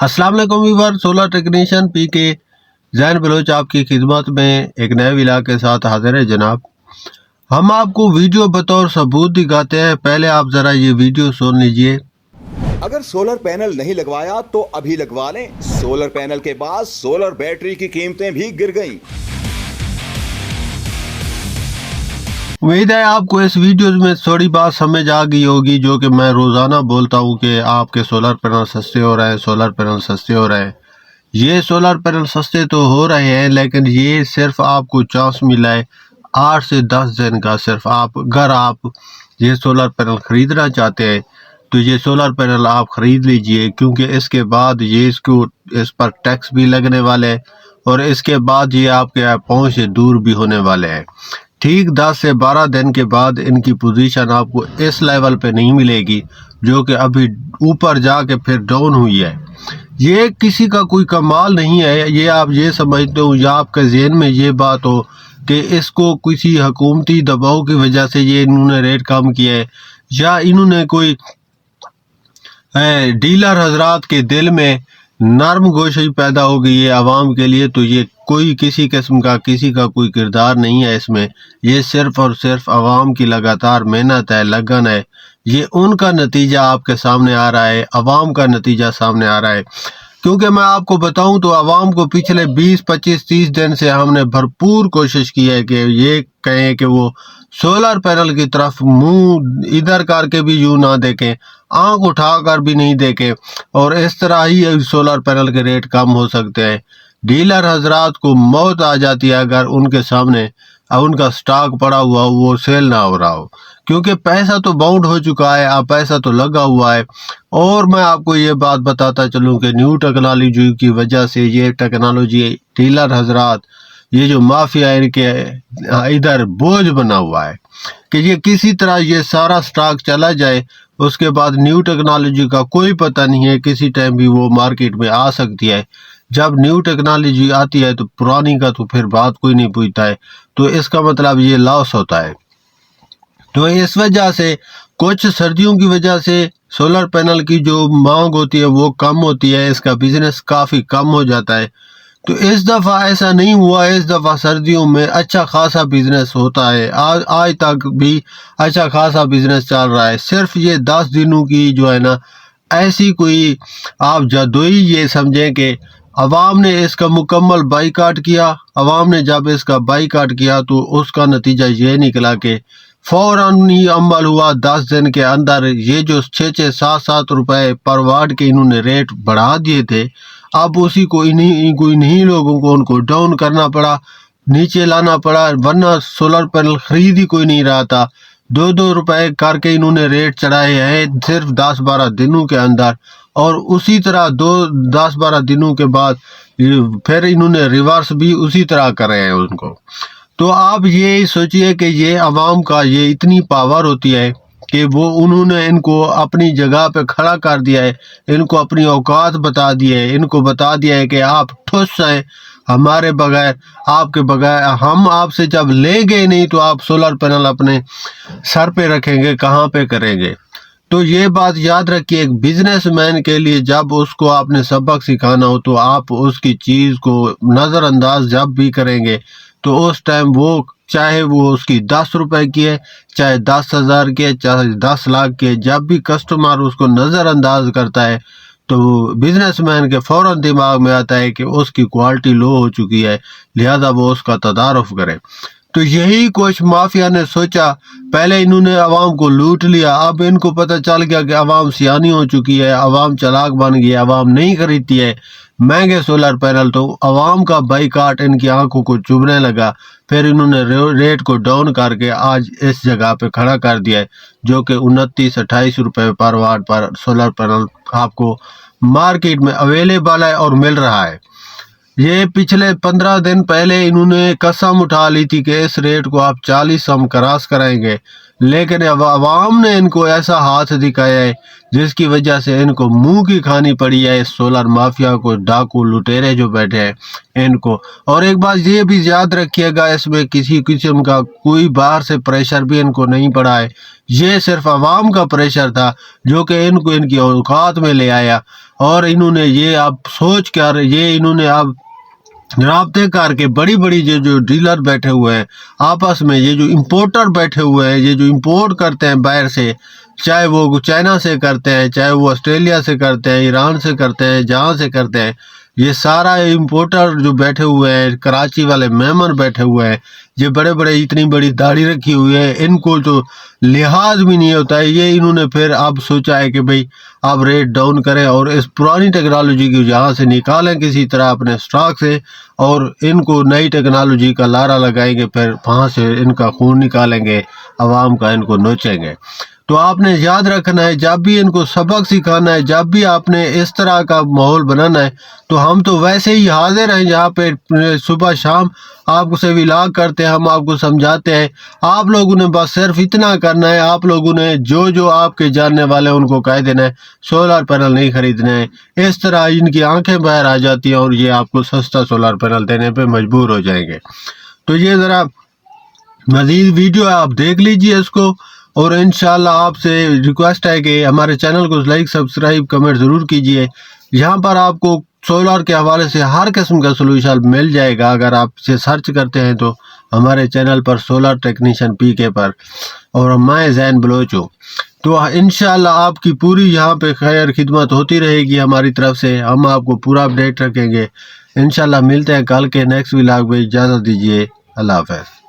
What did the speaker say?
السلام علیکم ویور، solar technician پی کے زین بلوچ آپ کی خدمت میں ایک نئے ولاگ کے ساتھ حاضر ہے جناب۔ ہم آپ کو ویڈیو بطور ثبوت دکھاتے ہیں، پہلے آپ ذرا یہ ویڈیو سن لیجئے۔ اگر سولر پینل نہیں لگوایا تو ابھی لگوا لیں۔ سولر پینل کے بعد سولر بیٹری کی قیمتیں بھی گر گئیں۔ امید ہے آپ کو اس ویڈیو میں تھوڑی بات سمجھ آ گئی ہوگی، جو کہ میں روزانہ بولتا ہوں کہ آپ کے سولر پینل سستے ہو رہے ہیں، سولر پینل سستے ہو رہے ہیں۔ یہ سولر پینل سستے تو ہو رہے ہیں، لیکن یہ صرف آپ کو چانس ملا ہے 8 سے 10 دن کا۔ صرف اگر آپ یہ سولر پینل خریدنا چاہتے ہیں تو یہ سولر پینل آپ خرید لیجئے، کیونکہ اس کے بعد اس پر ٹیکس بھی لگنے والے ہیں، اور اس کے بعد یہ آپ کے پہنچ سے دور بھی ہونے والے ہیں۔ ٹھیک 10 سے 12 دن کے بعد ان کی پوزیشن آپ کو اس لیول پہ نہیں ملے گی، جو کہ ابھی اوپر جا کے پھر ڈاؤن ہوئی ہے۔ یہ کسی کا کوئی کمال نہیں ہے، یہ آپ یہ سمجھتے ہو یا آپ کے ذہن میں یہ بات ہو کہ اس کو کسی حکومتی دباؤ کی وجہ سے یہ انہوں نے ریٹ کم کیا ہے، یا انہوں نے کوئی ڈیلر حضرات کے دل میں نرم گوشی پیدا ہو گئی ہے عوام کے لیے، تو یہ کوئی کسی قسم کا کسی کا کوئی کردار نہیں ہے اس میں۔ یہ صرف اور صرف عوام کی لگاتار محنت ہے، لگن ہے۔ یہ ان کا نتیجہ آپ کے سامنے آ رہا ہے، عوام کا نتیجہ سامنے آ رہا ہے۔ کیونکہ میں آپ کو بتاؤں تو عوام کو پچھلے 20 25 30 دن سے ہم نے بھرپور کوشش کی ہے کہ یہ کہیں کہ وہ سولر پینل کی طرف منہ ادھر کر کے بھی یوں نہ دیکھیں، آنکھ اٹھا کر بھی نہیں دیکھیں، اور اس طرح ہی سولر پینل کے ریٹ کم ہو سکتے ہیں۔ ڈیلر حضرات کو موت آ جاتی ہے اگر ان کے سامنے ان کا سٹاک پڑا ہوا وہ سیل نہ ہو رہا ہو، کیونکہ پیسہ تو باؤنڈ ہو چکا ہے، اب پیسہ تو لگا ہوا ہے۔ اور میں آپ کو یہ بات بتاتا چلوں کہ نیو ٹیکنالوجی کی وجہ سے یہ ٹیکنالوجی ڈیلر حضرات، یہ جو مافیا ان کے ادھر بوجھ بنا ہوا ہے کہ یہ کسی طرح یہ سارا سٹاک چلا جائے، اس کے بعد نیو ٹیکنالوجی کا کوئی پتہ نہیں ہے، کسی ٹائم بھی وہ مارکیٹ میں آ سکتی ہے۔ جب نیو ٹیکنالوجی آتی ہے تو پرانی کا تو پھر بات کوئی نہیں پوچھتا ہے، تو اس کا مطلب یہ لاس ہوتا ہے۔ تو اس وجہ سے کچھ سردیوں کی وجہ سے سولر پینل کی جو مانگ ہوتی ہے وہ کم ہوتی ہے، اس کا بزنس کافی کم ہو جاتا ہے۔ تو اس دفعہ ایسا نہیں ہوا، اس دفعہ سردیوں میں اچھا خاصا بزنس ہوتا ہے، آج تک بھی اچھا خاصا بزنس چل رہا ہے۔ صرف یہ 10 دنوں کی جو ہے نا ایسی کوئی آپ جدوئی یہ سمجھیں کہ عوام نے اس کا مکمل بائیکاٹ کیا۔ عوام نے جب اس کا بائیکاٹ کیا تو اس کا نتیجہ یہ نکلا کہ فوراً ہی عمل ہوا، 10 دن کے اندر یہ جو 6 7 7 روپے پر واٹ کے انہوں نے ریٹ بڑھا دیے تھے، اب اسی کو انہی لوگوں کو ان کو ڈاؤن کرنا پڑا، نیچے لانا پڑا، ورنہ سولر پینل خرید ہی کوئی نہیں رہا تھا۔ 2 روپے کر کے انہوں نے ریٹ چڑھائے ہیں صرف 10 12 دنوں کے اندر، اور اسی طرح 10 12 دنوں کے بعد پھر انہوں نے ریورس بھی اسی طرح کرے ہیں ان کو۔ تو آپ یہ سوچئے کہ یہ عوام کا یہ اتنی پاور ہوتی ہے کہ وہ انہوں نے ان کو اپنی جگہ پہ کھڑا کر دیا ہے، ان کو اپنی اوقات بتا دی ہے، ان کو بتا دیا ہے کہ آپ ٹھس ہیں ہمارے بغیر، آپ کے بغیر ہم آپ سے جب لیں گے نہیں تو آپ سولر پینل اپنے سر پہ رکھیں گے، کہاں پہ کریں گے۔ تو یہ بات یاد رکھیے، ایک بزنس مین کے لیے جب اس کو آپ نے سبق سکھانا ہو تو آپ اس کی چیز کو نظر انداز جب بھی کریں گے تو اس ٹائم وہ چاہے وہ اس کی 10 روپے کی ہے، چاہے 10,000 کی ہے، چاہے 10 لاکھ کی ہے، جب بھی کسٹمر اس کو نظر انداز کرتا ہے تو بزنس مین کے فوراً دماغ میں آتا ہے کہ اس کی کوالٹی لو ہو چکی ہے، لہذا وہ اس کا تدارک کرے۔ تو یہی کچھ مافیا نے سوچا، پہلے انہوں نے عوام کو لوٹ لیا، اب ان کو پتہ چل گیا کہ عوام سیانی ہو چکی ہے، عوام چلاک بن گئی ہے، عوام نہیں خریدتی ہے مہنگے سولر پینل، تو عوام کا بائیکاٹ ان کی آنکھوں کو چبھنے لگا۔ پھر انہوں نے ریٹ کو ڈاؤن کر کے آج اس جگہ پہ کھڑا کر دیا ہے، جو کہ 29 28 روپے پر واٹ پر سولر پینل آپ کو مارکیٹ میں اویلیبل ہے اور مل رہا ہے۔ یہ پچھلے 15 دن پہلے انہوں نے قسم اٹھا لی تھی کہ اس ریٹ کو آپ 40 ہم کراس کریں گے، لیکن اب عوام نے ان کو ایسا ہاتھ دکھایا ہے جس کی وجہ سے ان کو منہ کی کھانی پڑی ہے اس سولر مافیا کو، ڈاکو لٹیرے جو بیٹھے ہیں ان کو۔ اور ایک بات یہ بھی یاد رکھیے گا، اس میں کسی قسم کا کوئی باہر سے پریشر بھی ان کو نہیں پڑا ہے، یہ صرف عوام کا پریشر تھا جو کہ ان کو ان کی اوقات میں لے آیا، اور انہوں نے یہ اب سوچ کر انہوں نے اب رابطے کر کے بڑی بڑی جو ڈیلر بیٹھے ہوئے ہیں آپس میں، یہ جو امپورٹر بیٹھے ہوئے ہیں، یہ جو امپورٹ کرتے ہیں باہر سے، چاہے وہ چائنا سے کرتے ہیں، چاہے وہ آسٹریلیا سے کرتے ہیں، ایران سے کرتے ہیں، جہاں سے کرتے ہیں، یہ سارا امپورٹر جو بیٹھے ہوئے ہیں، کراچی والے مہمان بیٹھے ہوئے ہیں، یہ بڑے بڑے اتنی بڑی داڑھی رکھی ہوئی ہے، ان کو تو لحاظ بھی نہیں ہوتا ہے، یہ انہوں نے پھر اب سوچا ہے کہ بھئی اب ریٹ ڈاؤن کریں اور اس پرانی ٹیکنالوجی کی جہاں سے نکالیں کسی طرح اپنے سٹاک سے، اور ان کو نئی ٹیکنالوجی کا لارا لگائیں گے، پھر وہاں سے ان کا خون نکالیں گے، عوام کا ان کو نوچیں گے۔ تو آپ نے یاد رکھنا ہے، جب بھی ان کو سبق سکھانا ہے، جب بھی آپ نے اس طرح کا ماحول بنانا ہے، تو ہم تو ویسے ہی حاضر ہیں جہاں پہ صبح شام آپ سے ولاگ کرتے ہیں، ہم آپ کو سمجھاتے ہیں، آپ لوگوں نے بس صرف اتنا کرنا ہے، آپ لوگوں نے جو آپ کے جاننے والے ان کو کہہ دینا ہے سولر پینل نہیں خریدنے ہیں، اس طرح ان کی آنکھیں باہر آ جاتی ہیں اور یہ آپ کو سستا سولر پینل دینے پہ مجبور ہو جائیں گے۔ تو یہ ذرا مزید ویڈیو ہے، آپ دیکھ لیجئے اس کو، اور انشاءاللہ آپ سے ریکویسٹ ہے کہ ہمارے چینل کو لائک، سبسکرائب، کمنٹ ضرور کیجئے۔ یہاں پر آپ کو سولر کے حوالے سے ہر قسم کا سلوشن مل جائے گا، اگر آپ اسے سرچ کرتے ہیں تو ہمارے چینل پر سولر ٹیکنیشین پی کے پر، اور میں زین بلوچ ہوں۔ تو انشاءاللہ آپ کی پوری یہاں پہ خیر خدمت ہوتی رہے گی ہماری طرف سے، ہم آپ کو پورا اپڈیٹ رکھیں گے۔ انشاءاللہ ملتے ہیں کل کے نیکسٹ ولاگ میں، اجازت دیجیے، اللہ حافظ۔